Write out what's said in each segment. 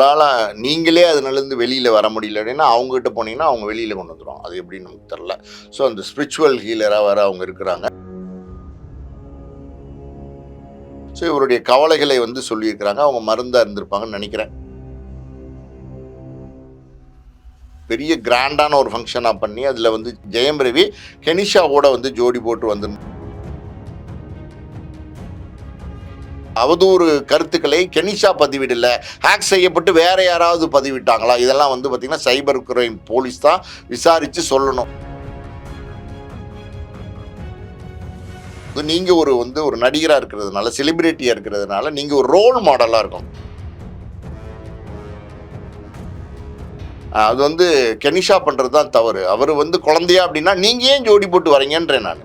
உங்களால் நீங்களே அதுலேருந்து வெளியில் வர முடியல அப்படின்னா அவங்ககிட்ட போனீங்கன்னா அவங்க வெளியில் கொண்டு வந்துடும். அது எப்படின்னு நமக்கு தெரில. ஸோ அந்த ஸ்பிரிச்சுவல் ஹீலராக வேறு அவங்க இருக்கிறாங்க. ஸோ இவருடைய கவலைகளை சொல்லியிருக்கிறாங்க. அவங்க மருந்தாக இருந்திருப்பாங்கன்னு நினைக்கிறேன். பெரிய கிராண்டான ஒரு ஃபங்க்ஷனாக பண்ணி அதில் ஜெயம் ரவி கெனிஷாவோட ஜோடி போட்டு அவதூறு கருத்துக்களை கெனிஷா பதிவிடல, ஹேக் செய்யப்பட்டு வேற யாராவது பதிவிட்டாங்களா, இதெல்லாம் பார்த்தீங்கன்னா சைபர் கிரைம் போலீஸ் தான் விசாரித்து சொல்லணும். நீங்கள் ஒரு நடிகராக இருக்கிறதுனால, செலிபிரிட்டியாக இருக்கிறதுனால நீங்கள் ஒரு ரோல் மாடலாக இருக்கும். அது கெனிஷா பண்ணுறது தான் தவறு. அவர் குழந்தையா அப்படின்னா நீங்கள் ஏன் ஜோடி போட்டு வரீங்கன்றேன் நான்.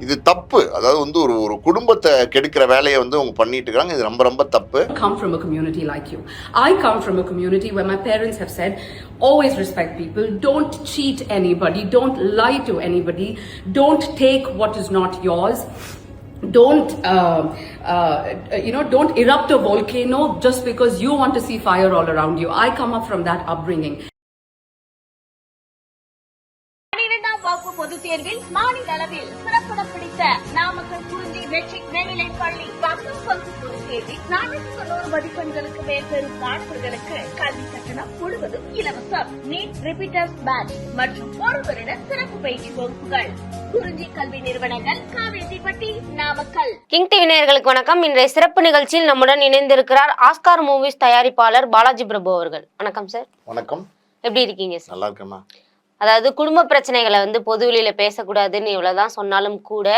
இது தப்பு. அதாவது ஒரு குடும்பத்தை கெடுக்கிற வேலையை அவங்க பண்ணிட்டு இருக்காங்க. இது ரொம்ப ரொம்ப தப்பு. Come from a community like you. I come from a community where my parents have said always respect people, don't cheat anybody, don't lie to anybody, don't take what is not yours. Don't don't erupt a volcano just because you want to see fire all around you. I come up from that upbringing. பொதுத் தேர்வில் மாநில அளவில் சிறப்பிடம் பிடித்த நாமக்கல் குறிஞ்சி matric மேல்நிலைப் பள்ளி 10 பங்கு பொதுத் தேர்வில் 490 மதிப்பெண்களுக்கு மேல் பெறும் மாணவர்களுக்கு கல்வி கட்டணம் முழுவதும் இலவசம். நீட் ரிப்பீட்டர்ஸ் பேட்ச் மற்றும் ஒரு வருட சிறப்பு பயிற்சி வகுப்புகள். குறிஞ்சி கல்வி நிறுவனங்கள், காவேரிப்பட்டி, நாமக்கல். கிங் டிவி நேயர்களுக்கு வணக்கம். இன்றைய சிறப்பு நிகழ்ச்சியில் நம்முடன் இணைந்திருக்கிறார் ஆஸ்கார் மூவிஸ் தயாரிப்பாளர் பாலாஜி பிரபு அவர்கள். வணக்கம் சார். வணக்கம். எப்படி இருக்கீங்க சார்? நல்லா இருக்கேம்மா. அதாவது குடும்ப பிரச்சனைகளை பொதுவெளியில பேசக்கூடாதுன்னு இவ்வளவுதான் சொன்னாலும் கூட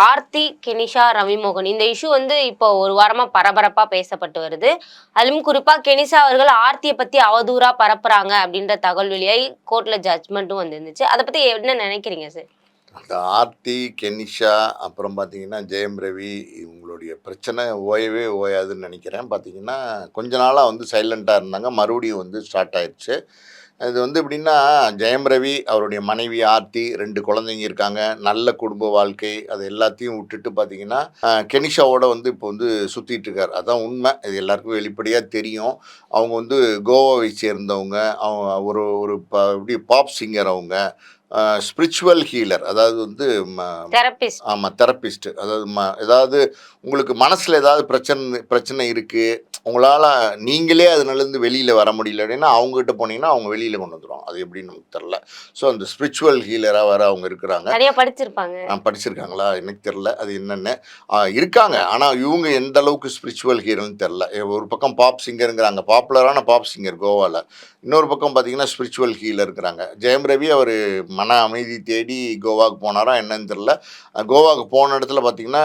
ஆர்த்தி, கெனிஷா, ரவிமோகன் இந்த இஷ்யூ இப்போ ஒரு வாரமா பரபரப்பா பேசப்பட்டு வருது. அதிலும் குறிப்பா கெனிஷா அவர்கள் ஆர்த்தியை பத்தி அவதூறா பரப்புறாங்க அப்படின்ற தகவல் வெளியாகி கோர்ட்ல ஜட்ஜ்மெண்ட்டும் வந்துருந்துச்சு. அதை பத்தி என்ன நினைக்கிறீங்க சார்? அந்த ஆர்த்தி, கெனிஷா, அப்புறம் பார்த்தீங்கன்னா ஜெயம் ரவி, இவங்களுடைய பிரச்சனை ஓயவே ஓயாதுன்னு நினைக்கிறேன். பார்த்தீங்கன்னா கொஞ்ச நாளாக சைலண்ட்டாக இருந்தாங்க. மறுபடியும் ஸ்டார்ட் ஆயிடுச்சு. அது எப்படின்னா, ஜெயம் ரவி, அவருடைய மனைவி ஆர்த்தி, 2 குழந்தைங்க இருக்காங்க, நல்ல குடும்ப வாழ்க்கை. அது எல்லாத்தையும் விட்டுட்டு பார்த்தீங்கன்னா கெனிஷாவோட இப்போ சுற்றிட்டு இருக்கார். அதான் உண்மை. இது எல்லாருக்கும் வெளிப்படையாக தெரியும். அவங்க கோவாவை சேர்ந்தவங்க. அவங்க ஒரு இப்படி பாப் சிங்கர். அவங்க ஸ்பிரிச்சுவல் ஹீலர், அதாவது ஆமாம் தெரப்பிஸ்ட். அதாவது ஏதாவது உங்களுக்கு மனசில் ஏதாவது பிரச்சனை இருக்குது, உங்களால் நீங்களே அதுலேருந்து வெளியில் வர முடியல அப்படின்னா அவங்ககிட்ட போனீங்கன்னா அவங்க வெளியில் கொண்டு வந்துடும். அது எப்படின்னு நமக்கு தெரில. ஸோ அந்த ஸ்பிரிச்சுவல் ஹீலராக வேறு அவங்க இருக்கிறாங்க. படிச்சிருக்காங்களா எனக்கு தெரில அது என்னென்னு. இருக்காங்க. ஆனால் இவங்க எந்த அளவுக்கு ஸ்பிரிச்சுவல் ஹீலர்னு தெரில. ஒரு பக்கம் பாப் சிங்கருங்கிறாங்க, பாப்புலரான பாப் சிங்கர் கோவாவில். இன்னொரு பக்கம் பார்த்தீங்கன்னா ஸ்பிரிச்சுவல் ஹீலர் இருக்கிறாங்க. ஜெயம் ரவி அவர் மன அமைதி தேடி கோவாவுக்கு போனாரா என்னன்னு தெரில. கோவாவுக்கு போன இடத்துல பார்த்தீங்கன்னா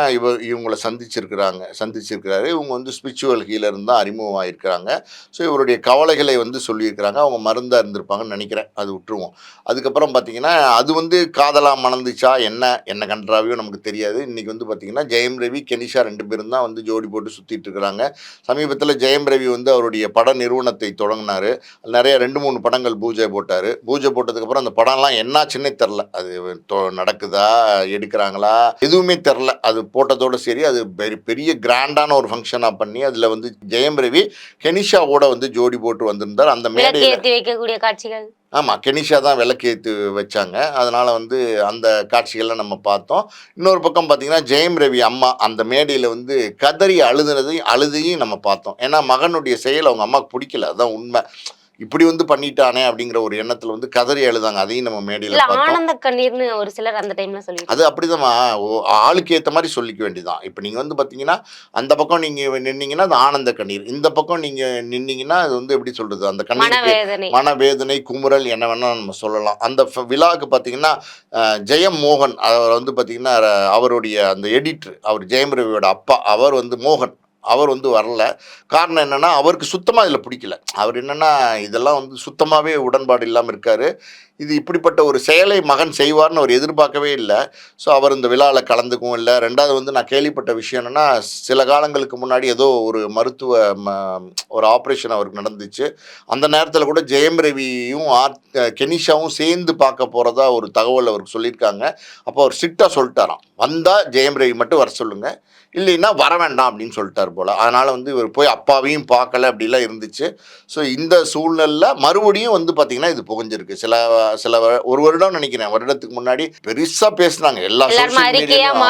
இவங்களை சந்திச்சிருக்கிறாரு. இவங்க ஸ்பிரிச்சுவல் ஹீலர் தான் அறிமுகமாகிருக்கிறாங்க. ஸோ இவருடைய கவலைகளை சொல்லியிருக்கிறாங்க. அவங்க மருந்தாக இருந்திருப்பாங்கன்னு நினைக்கிறேன். அது விட்டுருவோம். அதுக்கப்புறம் பார்த்தீங்கன்னா அது காதலாக மணந்துச்சா என்ன கன்றாவையும் நமக்கு தெரியாது. இன்றைக்கி பார்த்தீங்கன்னா ஜெயம் ரவி, கெனிஷா 2 பேரும் தான் ஜோடி போட்டு சுற்றிட்டு இருக்கிறாங்க. சமீபத்தில் ஜெயம் ரவி அவருடைய பட நிறுவனத்தை தொடங்கினார். நிறைய 2-3 படங்கள் பூஜை போட்டார். பூஜை போட்டதுக்கப்புறம் அந்த படம்லாம் என்னாச்சுன்னே தெரில. அது நடக்குதா, எடுக்கிறாங்களா, எதுவுமே தெரில. அது போட்டதோடு சரி. அது பெரிய கிராண்டான ஒரு ஃபங்க்ஷனாக பண்ணி அதில் ஜெயம் ரவி கெனிஷாவோட ஜோடி போட்டு வந்திருந்தார். அந்த மேடையில் வைக்கக்கூடிய காட்சிகள். ஆமாம், கெனிஷா தான் விளக்கேற்று வச்சாங்க. அதனால் அந்த காட்சிகள்லாம் நம்ம பார்த்தோம். இன்னொரு பக்கம் பார்த்திங்கன்னா ஜெயம் ரவி அம்மா அந்த மேடையில் கதறி அழுதையும் நம்ம பார்த்தோம். ஏன்னா மகனுடைய செயல் அவங்க அம்மாவுக்கு பிடிக்கல. அதுதான் உண்மை. இப்படி பண்ணிட்டானே அப்படிங்கிற ஒரு எண்ணத்தில் கதறி அழுதாங்க. அதையும் நம்ம மேடையில் பார்த்தோம். ஆனந்த கண்ணீர்னு ஒரு சிலர் அந்த டைம்ல சொல்லி அது அப்படிதான் ஆளுக்கு ஏற்ற மாதிரி சொல்லிக்க வேண்டியதான். இப்போ நீங்கள் பார்த்தீங்கன்னா அந்த பக்கம் நீங்கள் நின்னீங்கன்னா அது ஆனந்த கண்ணீர், இந்த பக்கம் நீங்கள் நின்னீங்கன்னா அது எப்படி சொல்கிறது, அந்த கண்ணீர் மனவேதனை, குமுறல், என்ன வேணால் நம்ம சொல்லலாம். அந்த விழாவுக்கு பார்த்தீங்கன்னா ஜெயம் மோகன் அவர் பார்த்தீங்கன்னா அவருடைய அந்த எடிட்டர், அவர் ஜெயம் ரவியோட அப்பா, அவர் மோகன், அவர் வரல. காரணம் என்னென்னா அவருக்கு சுத்தமாக இதில் பிடிக்கல. அவர் என்னென்னா இதெல்லாம் சுத்தமாகவே உடன்பாடு இல்லாமல் இருக்கார். இது இப்படிப்பட்ட ஒரு செயலை மகன் செய்வார்னு அவர் எதிர்பார்க்கவே இல்லை. ஸோ அவர் இந்த விழாவில் கலந்துக்கவும் இல்லை. ரெண்டாவது நான் கேள்விப்பட்ட விஷயம் என்னென்னா, சில காலங்களுக்கு முன்னாடி ஏதோ ஒரு மருத்துவ ஒரு ஆப்ரேஷன் அவருக்கு நடந்துச்சு. அந்த நேரத்தில் கூட ஜெயம் ரவியும் கெனிஷாவும் சேர்ந்து பார்க்க போகிறதா ஒரு தகவல் அவருக்கு சொல்லியிருக்காங்க. அப்போ அவர் ஸ்ட்ரிக்டாக சொல்லிட்டாராம், வந்தால் ஜெயம் ரவி மட்டும் வர சொல்லுங்கள், இல்லைன்னா வர வேண்டாம் அப்படின்னு சொல்லிட்டார் போல். அதனால் வந்து இவர் போய் அப்பாவையும் பார்க்கல அப்படிலாம் இருந்துச்சு. ஸோ இந்த சூழ்நிலையில் மறுபடியும் வந்து பார்த்திங்கன்னா இது புகஞ்சிருக்கு. சில ஒரு வருடம் நினைக்கிறேன், வருடத்துக்கு முன்னாடி பெருசாக பேசுனாங்க எல்லா சோஷியல் மீடியாவும்.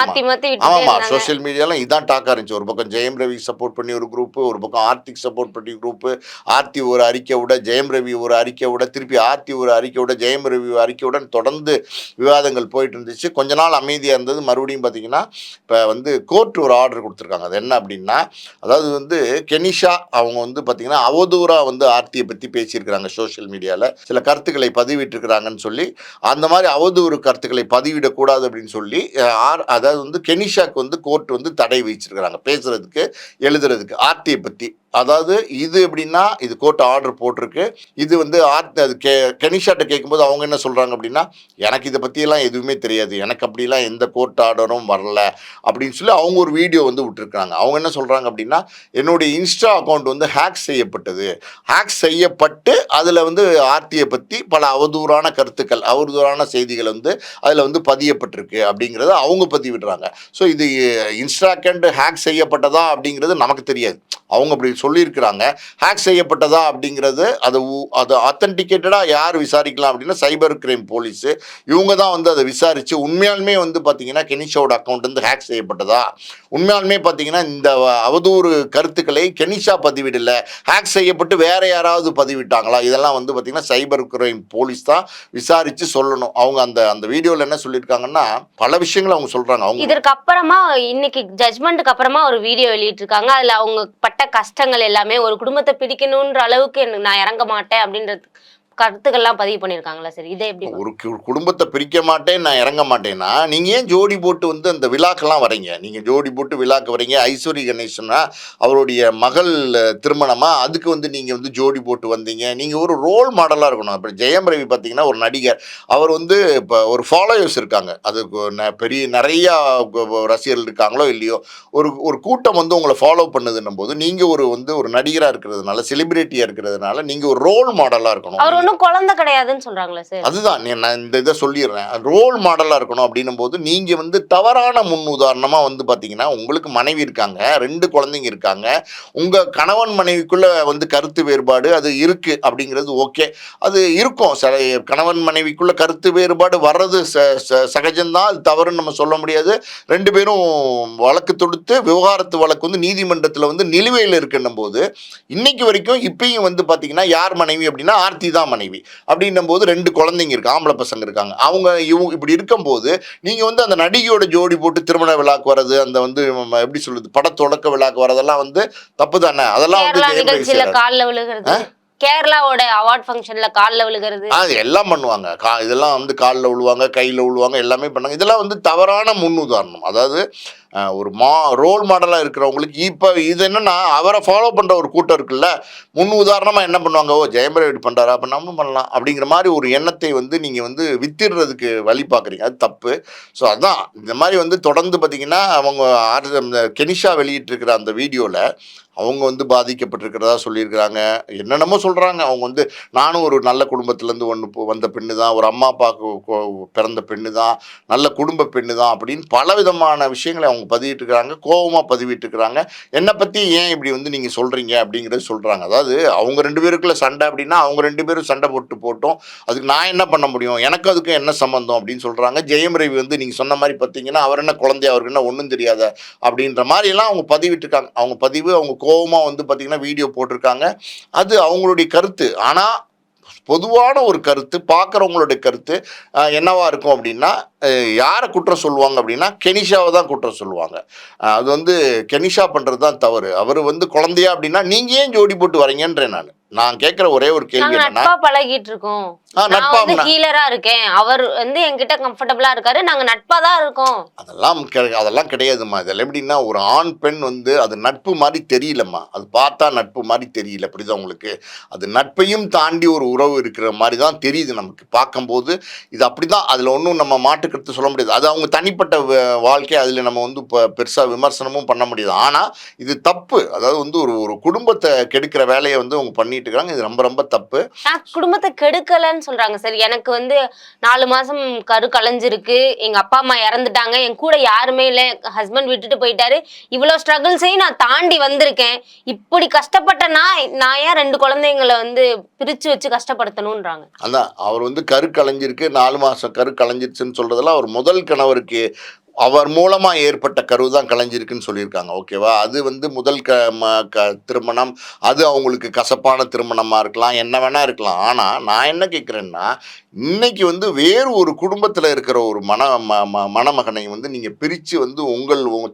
ஆமாம், சோஷியல் மீடியாலாம் இதான் டாக்காக இருந்துச்சு. ஒரு பக்கம் ஜெயம் ரவி சப்போர்ட் பண்ணி ஒரு குரூப்பு, ஒரு பக்கம் ஆர்த்திக் சப்போர்ட் பண்ணி குரூப்பு, ஆர்த்தி ஒரு அறிக்கை விட, ஜெயம் ரவி ஒரு அறிக்கை விட, திருப்பி ஆர்த்தி ஒரு அறிக்கை விட, ஜெயம் ரவி அறிக்கையுடன் தொடர்ந்து விவாதங்கள் போயிட்டு இருந்துச்சு. கொஞ்ச நாள் அமைதியாக இருந்தது. மறுபடியும் பார்த்திங்கன்னா இப்போ வந்து கோர்ட் ஒரு ஆர்டர் கொடுத்துருக்காங்க. அது என்ன அப்படின்னா, அதாவது வந்து கெனிஷா அவங்க வந்து பார்த்திங்கன்னா அவதூறாக வந்து ஆர்த்தியை பற்றி பேசியிருக்கிறாங்க, சோஷியல் மீடியாவில் சில கருத்துக்களை பதிவிட்டிருக்கிறாங்கன்னு சொல்லி, அந்த மாதிரி அவதூறு கருத்துக்களை பதிவிடக்கூடாது அப்படின்னு சொல்லி அதாவது வந்து கெனிஷாக்கு வந்து கோர்ட் வந்து தடை வச்சிருக்கிறாங்க பேசுறதுக்கு, எழுதுறதுக்கு ஆர்த்தியை பற்றி. அதாவது இது எப்படின்னா, இது கோர்ட் ஆர்டர் போட்டிருக்கு. இது வந்து அது கெனிஷாட்ட கேட்கும்போது அவங்க என்ன சொல்கிறாங்க அப்படின்னா, எனக்கு இதை பற்றியெல்லாம் எதுவுமே தெரியாது, எனக்கு அப்படிலாம் எந்த கோர்ட் ஆர்டரும் வரல அப்படின்னு சொல்லி அவங்க ஒரு வீடியோ வந்து விட்டுருக்காங்க. அவங்க என்ன சொல்கிறாங்க அப்படின்னா, என்னுடைய இன்ஸ்டா அக்கௌண்ட் வந்து ஹேக் செய்யப்பட்டது, ஹேக் செய்யப்பட்டு அதில் வந்து ஆர்த்தியை பற்றி பல அவதூறான கருத்துக்கள், அவதூறான செய்திகள் வந்து அதில் வந்து பதியப்பட்டிருக்கு அப்படிங்கிறத அவங்க பதிவிடுறாங்க. ஸோ இது இன்ஸ்டா அக்கௌண்ட் ஹேக் செய்யப்பட்டதா அப்படிங்கிறது நமக்கு தெரியாது, அவங்க அப்படி சொல்லியிருக்கிறாங்க. ஹேக் செய்யப்பட்டதா அப்படிங்கிறது அது அத்தன்டிகேட்டடாக யார் விசாரிக்கலாம் அப்படின்னா சைபர் கிரைம் போலீஸு, இவங்க தான் வந்து அதை விசாரித்து உண்மையாலுமே வந்து பார்த்திங்கன்னா கெனிஷாவோட அக்கௌண்ட் வந்து ஹேக் செய்யப்பட்டதா, உண்மையாலுமே பார்த்திங்கன்னா இந்த அவதூறு கருத்துக்களை கெனிஷா பதிவிடலை, ஹேக் செய்யப்பட்டு வேறு யாராவது பதிவிட்டாங்களா, இதெல்லாம் வந்து பார்த்திங்கன்னா சைபர் கிரைம் போலீஸ் தான் விசாரித்து சொல்லணும். அவங்க அந்த வீடியோவில் என்ன சொல்லியிருக்காங்கன்னா பல விஷயங்களை அவங்க சொல்கிறாங்க. அவங்க இதற்கு அப்புறமா இன்னைக்கு ஜட்மெண்ட்டுக்கு அப்புறமா ஒரு வீடியோ வெளியிட்டிருக்காங்க. அதில் அவங்க பட்ட கஷ்டங்கள் எல்லாமே, ஒரு குடும்பத்தை பிடிக்கணுன்ற அளவுக்கு நான் இறங்க மாட்டேன் அப்படின்றது கருத்துக்கள்லாம் பதிவு பண்ணியிருக்காங்களா சார்? இதை எப்படி ஒரு குடும்பத்தை பிரிக்க மாட்டேன், நான் இறங்க மாட்டேன்னா நீங்கள் ஏன் ஜோடி போட்டு வந்து அந்த விழாக்கெல்லாம் வரீங்க? நீங்கள் ஜோடி போட்டு விழாக்கு வரீங்க. ஐஸ்வரி கணேசனா அவருடைய மகள் திருமணமா, அதுக்கு வந்து நீங்கள் வந்து ஜோடி போட்டு வந்தீங்க. நீங்கள் ஒரு ரோல் மாடலாக இருக்கணும். இப்போ ஜெயம் ரவி பார்த்தீங்கன்னா ஒரு நடிகர், அவர் வந்து இப்போ ஒரு ஃபாலோவர்ஸ் இருக்காங்க, அது பெரிய நிறையா ரசிகர்கள் இருக்காங்களோ இல்லையோ, ஒரு கூட்டம் வந்து உங்களை ஃபாலோ பண்ணுதுன்னும் போது நீங்கள் ஒரு நடிகராக இருக்கிறதுனால, செலிபிரிட்டியாக இருக்கிறதுனால நீங்கள் ஒரு ரோல் மாடலாக இருக்கணும். குழந்தை கிடையாதுன்னு சொல்றாங்களா சார்? அதுதான் நான் இந்த இதை சொல்லிடுறேன். ரோல் மாடலாக இருக்கணும் அப்படின்னும் போது நீங்கள் வந்து தவறான முன் உதாரணமாக வந்து பார்த்தீங்கன்னா, உங்களுக்கு மனைவி இருக்காங்க, 2 குழந்தைங்க இருக்காங்க, உங்கள் கணவன் மனைவிக்குள்ளே வந்து கருத்து வேறுபாடு அது இருக்குது அப்படிங்கிறது ஓகே, அது இருக்கும். சில கணவன் மனைவிக்குள்ளே கருத்து வேறுபாடு வர்றது சகஜம்தான், அது தவறுன்னு நம்ம சொல்ல முடியாது. 2 பேரும் வழக்கு தொடுத்து விவகாரத்து வழக்கு வந்து நீதிமன்றத்தில் வந்து நிலுவையில் இருக்குன்னும் போது, இன்னைக்கு வரைக்கும் இப்பயும் வந்து பார்த்தீங்கன்னா யார் மனைவி அப்படின்னா ஆர்த்தி தான் மனைவி அப்படின்னும் போது 2 குழந்தைங்க இருக்கு, ஆம்பளை பசங்க இருக்காங்க. அவங்க இப்படி இருக்கும்போது நீங்க வந்து அந்த நடிகையோட ஜோடி போட்டு திருமண விழாக்கு வர்றது, அந்த வந்து எப்படி சொல்றது, பட தொடக்க விழாக்கு வரதெல்லாம் வந்து தப்பு தானே. அதெல்லாம் வந்து கால்ல விழுகிறது, கேரளாவோட அவார்ட் ஃபங்க்ஷன்ல காலில் விழுகிறது, அது எல்லாம் பண்ணுவாங்க. இதெல்லாம் வந்து காலில் விழுவாங்க, கையில் விழுவாங்க, எல்லாமே பண்ணாங்க. இதெல்லாம் வந்து தவறான முன் உதாரணம். அதாவது ஒரு ரோல் மாடலாக இருக்கிறவங்களுக்கு இப்போ இது என்னன்னா, அவரை ஃபாலோ பண்ணுற ஒரு கூட்டம் இருக்குல்ல, முன் உதாரணமாக என்ன பண்ணுவாங்க, ஓ ஜெயம் ரவி பண்ணுறாரா அப்போ நம்மளும் பண்ணலாம் அப்படிங்கிற மாதிரி ஒரு எண்ணத்தை வந்து நீங்கள் வந்து வித்திடுறதுக்கு வழி பார்க்குறீங்க. அது தப்பு. ஸோ அதான் இந்த மாதிரி வந்து தொடர்ந்து பார்த்தீங்கன்னா அவங்க கெனிஷா வெளியிட்டிருக்கிற அந்த வீடியோவில் அவங்க வந்து பாதிக்கப்பட்டிருக்கிறதா சொல்லியிருக்கிறாங்க. என்னென்னமோ சொல்கிறாங்க. அவங்க வந்து நானும் ஒரு நல்ல குடும்பத்துலேருந்து வந்த பெண்ணு தான், ஒரு அம்மா அப்பாவுக்கு பிறந்த பெண்ணு தான், நல்ல குடும்ப பெண்ணு தான் அப்படின்னு பல விதமான விஷயங்களை அவங்க பதிவிட்டுருக்கிறாங்க. கோபமாக பதிவிட்டுருக்கிறாங்க. என்னை பற்றி ஏன் இப்படி வந்து நீங்கள் சொல்கிறீங்க அப்படிங்கிறது சொல்கிறாங்க. அதாவது அவங்க 2 பேருக்குள்ள சண்டை அப்படின்னா அவங்க 2 பேரும் சண்டை போட்டோம், அதுக்கு நான் என்ன பண்ண முடியும், எனக்கு அதுக்கும் என்ன சம்மந்தம் அப்படின்னு சொல்கிறாங்க. ஜெயம் ரவி வந்து நீங்கள் சொன்ன மாதிரி பார்த்தீங்கன்னா அவர் என்ன குழந்தைய, அவருக்கு என்ன ஒன்றும் தெரியாத அப்படின்ற மாதிரிலாம் அவங்க பதிவிட்டுருக்காங்க. அவங்க பதிவு அவங்க கோபமாக வந்து பார்த்திங்கன்னா வீடியோ போட்டிருக்காங்க. அது அவங்களுடைய கருத்து. ஆனால் பொதுவான ஒரு கருத்து, பார்க்குறவங்களுடைய கருத்து என்னவா இருக்கும் அப்படின்னா, யாரை குற்றம் சொல்லுவாங்க அப்படின்னா கெனிஷாவை தான் குற்றம் சொல்லுவாங்க. அது வந்து கெனிஷா பண்ணுறது தான் தவறு. அவர் வந்து குழந்தையா அப்படின்னா நீங்கள் ஏன் ஜோடி போட்டு வரீங்கன்றேன். நான் கேட்குற ஒரே ஒரு கேள்வி என்னன்னா, பழகிட்டு இருக்கோம், ஹீலரா இருக்கேன், அவர் வந்து என்கிட்ட கம்ஃபர்டபுளா இருக்காரு, நாங்க நட்பா தான் இருக்கோம். அதெல்லாம் கிடையாதுமா. இதெல்லாம் எப்படின்னா, ஒரு ஆண் பெண் வந்து அது நட்பு மாதிரி தெரியலம்மா. அது பார்த்தா நட்பு மாதிரி தெரியல, புரியுதா உங்களுக்கு? அது நட்பையும் தாண்டி ஒரு உறவு இருக்கிற மாதிரி தான் தெரியுது நமக்கு பார்க்கும்போது. இது அப்படிதான், அதில் ஒன்றும் நம்ம மாட்டுக்கருத்து சொல்ல முடியாது. அது அவங்க தனிப்பட்ட வாழ்க்கை, அதில் நம்ம வந்து இப்போ பெருசாக விமர்சனமும் பண்ண முடியாது. ஆனால் இது தப்பு. அதாவது வந்து ஒரு குடும்பத்தை கெடுக்கிற வேலையை வந்து அவங்க பண்ணி பண்ணிட்டு இருக்காங்க. இது ரொம்ப ரொம்ப தப்பு. குடும்பத்தை கெடுக்கலன்னு சொல்றாங்க சார். எனக்கு வந்து 4 மாசம் கரு கலைஞ்சிருக்கு, எங்க அப்பா அம்மா இறந்துட்டாங்க, என் கூட யாருமே இல்லை, ஹஸ்பண்ட் விட்டுட்டு போயிட்டாரு, இவ்வளவு ஸ்ட்ரகிள்ஸையும் நான் தாண்டி வந்திருக்கேன், இப்படி கஷ்டப்பட்ட நான் ஏன் 2 குழந்தைங்களை வந்து பிரிச்சு வச்சு கஷ்டப்படுத்தணும்ன்றாங்க. அதான் அவர் வந்து கரு கலைஞ்சிருக்கு, 4 மாசம் கரு கலைஞ்சிருச்சுன்னு சொல்றதெல்லாம் அவர் முதல் கணவருக்கு அவர் மூலமா ஏற்பட்ட கரு தான் கலைஞ்சிருக்குன்னு சொல்லியிருக்காங்க. ஓகேவா? அது வந்து முதல் திருமணம், அது அவங்களுக்கு கசப்பான திருமணமா இருக்கலாம், என்ன வேணா இருக்கலாம். ஆனா நான் என்ன கேட்கிறேன்னா, இன்னைக்கு வந்து வேறு ஒரு குடும்பத்துல இருக்கிற ஒரு மணமகனை வந்து நீங்க பிரிச்சு வந்து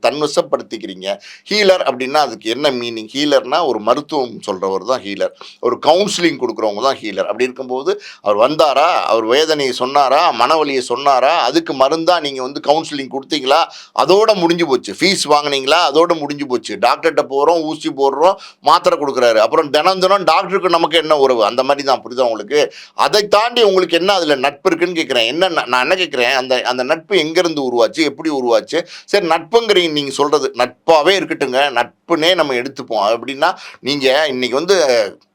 தன்வசப்படுத்திக்கிறீங்க. ஹீலர் அப்படின்னா அதுக்கு என்ன மீனிங்? ஹீலர்னா ஒரு மருத்துவம் சொல்றவர் தான் ஹீலர், ஒரு கவுன்சிலிங் கொடுக்குறவங்க தான் ஹீலர். அப்படி இருக்கும்போது அவர் வந்தாரா, அவர் வேதனையை சொன்னாரா, மனவலியை சொன்னாரா, அதுக்கு மருந்தா நீங்க வந்து கவுன்சிலிங் கொடுத்து அதோட முடிஞ்சு போச்சு. ஃபீஸ் வாங்கினீங்களா, அதோட முடிஞ்சு போச்சு. டாக்டர்கிட்ட போறோம், ஊசி போடுறோம், மாத்திரை கொடுக்குறாரு, அப்புறம் தினம் டாக்டருக்கு நமக்கு என்ன உறவு? அந்த மாதிரி தான். புரியுதா உங்களுக்கு? அதை தாண்டி உங்களுக்கு என்ன அதுல நட்பு இருக்குன்னு கேட்கிறேன். நான் என்ன கேட்கிறேன், அந்த நட்பு எங்க இருந்து உருவாச்சு, எப்படி உருவாச்சு? சரி, நட்புங்கிறீங்க, நீங்க சொல்றது நட்பாவே இருக்கட்டுங்க, நட்புனே நம்ம எடுத்துப்போம். அப்படின்னா நீங்க இன்னைக்கு வந்து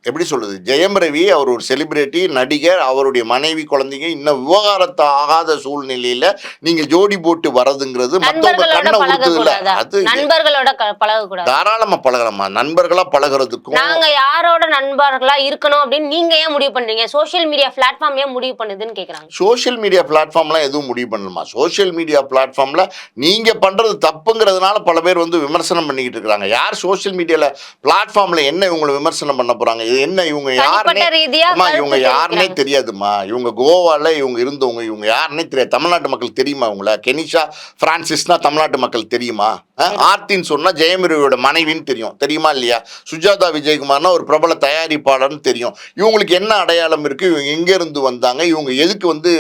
எப்படி சொல்றது, ஜெயம் ரவி அவர் ஒரு செலிபிரிட்டி நடிகர், அவருடைய மனைவி குழந்தைங்க இன்னும் விவகாரத்தை ஆகாத சூழ்நிலையில நீங்க ஜோடி போட்டு வரதுங்கிறது மத்தவங்க கண்ணை உறுத்துதுல, அது நண்பர்களோட பழகக்கூடாது. தாராளமா பழகலாமா? நண்பர்களா பழகிறதுக்கும் நாங்க யாரோட நண்பர்களா இருக்கணும் அப்படின்னு நீங்க ஏன் முடிவு பண்றீங்க? சோசியல் மீடியா பிளாட்ஃபார்ம் ஏன் முடிவு பண்ணுதுன்னு கேக்குறாங்க. சோசியல் மீடியா பிளாட்ஃபார்ம்லாம் எதுவும் முடிவு பண்ணணுமா? சோசியல் மீடியா பிளாட்ஃபார்ம்ல நீங்க பண்றது தப்புங்கிறதுனால பல பேர் வந்து விமர்சனம் பண்ணிக்கிட்டு இருக்காங்க. யார் சோசியல் மீடியால பிளாட்ஃபார்ம்ல என்ன இவங்களை விமர்சனம் பண்ண போறாங்க? என்ன இவங்க யாருன்னே தெரியாதுமா. இவங்க கோவால இவங்க இருந்தவங்க, இவங்க யாருன்னே தெரியாது. தமிழ்நாட்டு மக்கள் தெரியுமா இவங்கள? கெனிஷா பிரான்சிஸ்னா தமிழ்நாட்டு மக்கள் தெரியுமா? ஆர்த்தின்னு சொன்னா ஜெயம் ரவியோட மனைவின்னு தெரியுமா இல்லையா? சுஜாதா விஜயகுமார்னா ஒரு பிரபல தயாரிப்பாளர்னு தெரியும். இவங்களுக்கு என்ன அடையாளம் இருக்கு? இவங்க எங்க இருந்து வந்தாங்க? இவங்க எதுக்கு வந்து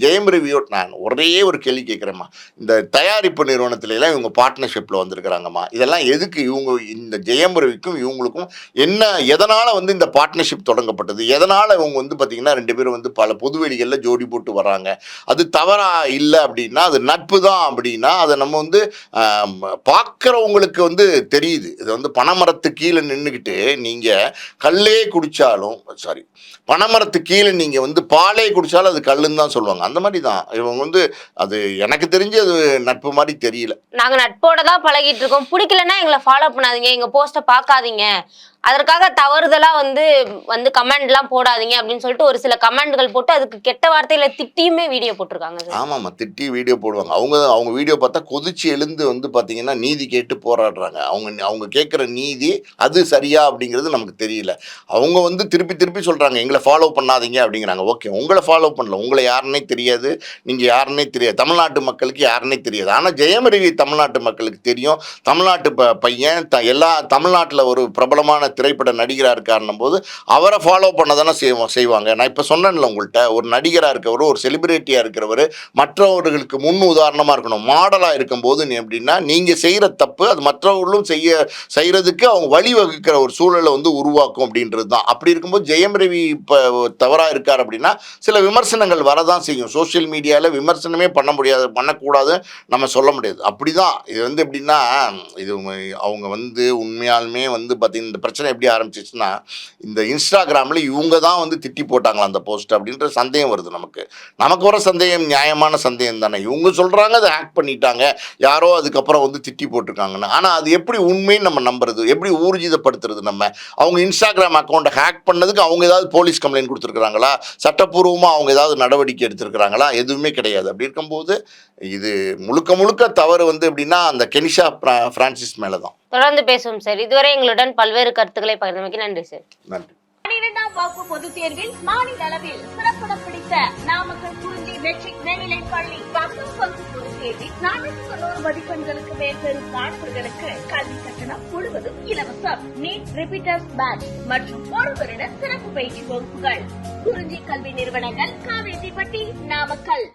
ஜெயம் ரவியோட? நான் ஒரே ஒரு கேள்வி கேட்கிறேம்மா, இந்த தயாரிப்பு நிறுவனத்துல எல்லாம் இவங்க பார்ட்னர்ஷிப்ல வந்திருக்கிறாங்கம்மா, இதெல்லாம் எதுக்கு? இவங்க இந்த ஜெயம் ரவிக்கும் இவங்களுக்கும் என்ன, எதனால வந்து இந்த பார்ட்னர்ஷிப் தொடங்கப்பட்டது? எதனால இவங்க வந்து பார்த்தீங்கன்னா 2 பேரும் வந்து பல பொதுவெளிகளில் ஜோடி போட்டு வராங்க? அது தவறா இல்லை அப்படின்னா, அது நட்பு தான் அப்படின்னா, அதை நம்ம வந்து பார்க்குறவங்களுக்கு வந்து தெரியுது. இது வந்து பனைமரத்து கீழே நின்றுக்கிட்டு நீங்கள் கல்லே குடித்தாலும், சாரி, பனைமரத்து கீழே நீங்கள் வந்து பாலே குடித்தாலும் அது கல்லுன்னு தான் சொல்லுவாங்க. அந்த மாதிரி தான் இவங்க வந்து, அது எனக்கு தெரிஞ்சு அது நட்பு மாதிரி தெரியல. நாங்கள் நட்போட தான் பழகிட்டு இருக்கோம், பிடிக்கலன்னா எங்களை ஃபாலோ பண்ணாதீங்க, எங்கள் போஸ்ட்டை பார்க்காதீங்க, அதற்காக தவறுதலா வந்து கமெண்ட்லாம் போடாதீங்க அப்படின்னு சொல்லிட்டு ஒரு சில கமெண்ட்கள் போட்டு அதுக்கு கெட்ட வார்த்தையில திட்டியுமே வீடியோ போட்டிருக்காங்க. ஆமாம்மா, திட்டி வீடியோ போடுவாங்க. அவங்க வீடியோ பார்த்தா கொதிச்சு எழுந்து வந்து பார்த்தீங்கன்னா நீதி கேட்டு போராடுறாங்க. அவங்க கேட்குற நீதி அது சரியா அப்படிங்கிறது நமக்கு தெரியல. அவங்க வந்து திருப்பி சொல்கிறாங்க எங்களை ஃபாலோ பண்ணாதீங்க அப்படிங்கிறாங்க. ஓகே, உங்களை ஃபாலோ பண்ணல, உங்களை யாருன்னே தெரியாது, நீங்கள் யாருன்னே தெரியாது, தமிழ்நாட்டு மக்களுக்கு யாருன்னே தெரியாது. ஆனால் ஜெயம் ரவி தமிழ்நாட்டு மக்களுக்கு தெரியும். தமிழ்நாட்டு பையன் எல்லா தமிழ்நாட்டில் ஒரு பிரபலமான திரைப்பட நடிகராக இருக்காருன்னும் போது அவரை ஃபாலோ பண்ண தானே செய்வாங்க. நான் இப்போ சொன்னேன்ல உங்கள்கிட்ட, ஒரு நடிகராக இருக்கிறவர், ஒரு செலிபிரிட்டியாக இருக்கிறவர் மற்றவர்களுக்கு முன் உதாரணமாக இருக்கணும், மாடலாக இருக்கும்போது எப்படின்னா நீங்கள் செய்கிற தப்பு அது மற்றவர்களும் செய்கிறதுக்கு அவங்க வழிவகுக்கிற ஒரு சூழலை வந்து உருவாக்கும் அப்படின்றது தான். அப்படி இருக்கும்போது ஜெயம் ரவி இப்போ தவறாக இருக்கார் அப்படின்னா சில விமர்சனங்கள் வரதான் செய்யும். சோஷியல் மீடியாவில் விமர்சனமே பண்ணக்கூடாது நம்ம சொல்ல முடியாது. அப்படி தான் இது வந்து எப்படின்னா, இது அவங்க வந்து உண்மையாலுமே வந்து பார்த்தீங்கன்னா இந்த பிரச்சனை எப்படி ஆரம்பிச்சிச்சுன்னா, இந்த இன்ஸ்டாகிராமில் இவங்க தான் வந்து திட்டி போட்டாங்களா அந்த போஸ்ட் அப்படின்ற சந்தேகம் வருது. நமக்கு வர சந்தேகம் நியாயமான சந்தேகம் தானே. இவங்க சொல்கிறாங்க அதை ஹேக் பண்ணிட்டாங்க, யாரோ அதுக்கப்புறம் வந்து திட்டி போட்டிருக்காங்கன்னு. ஆனால் அது எப்படி உண்மைன்னு நம்ம நம்புறது, எப்படி ஊர்ஜிதப்படுத்துறது? அவங்க இன்ஸ்டாகிராம் அக்கௌண்ட்டை ஹேக் பண்ணதுக்கு அவங்க ஏதாவது போலீஸ் கம்ப்ளைண்ட் கொடுத்துருக்குறாங்களா? சட்டப்பூர்வமாக அவங்க ஏதாவது நடவடிக்கை எடுத்திருக்கிறாங்களா? எதுவுமே கிடையாது. அப்படி இருக்கும்போது இது முழுக்க தவறு வந்து எப்படின்னா அந்த கெனிஷா பிரான்சிஸ் மேலே தான். தொடர்ந்து பேசுவோம் சார். இதுவரை எங்களுடன் பல்வேறு கருத்துக்களை பகிர்ந்தமைக்கு நன்றி சார். நன்றி. 12ஆம் வகுப்பு பொதுத் தேர்வில் மாநில அளவில் சிறப்பிடம் பிடித்த நாமக்கல் குறிஞ்சி மெட்ரிக் மேல்நிலைப் பள்ளி 10ஆம் வகுப்பு பொதுத் தேர்வில் 490 மதிப்பெண்களுக்கு மேல் பெறும் மாணவர்களுக்கு கல்வி கட்டணம் முழுவதும் இலவசம். நீட் ரிப்பீட்டர்ஸ் பேட்ச் மற்றும் ஒரு வருட சிறப்பு பயிற்சி வகுப்புகள். குறிஞ்சி கல்வி நிறுவனங்கள், காவேரிப்பட்டி, நாமக்கல்.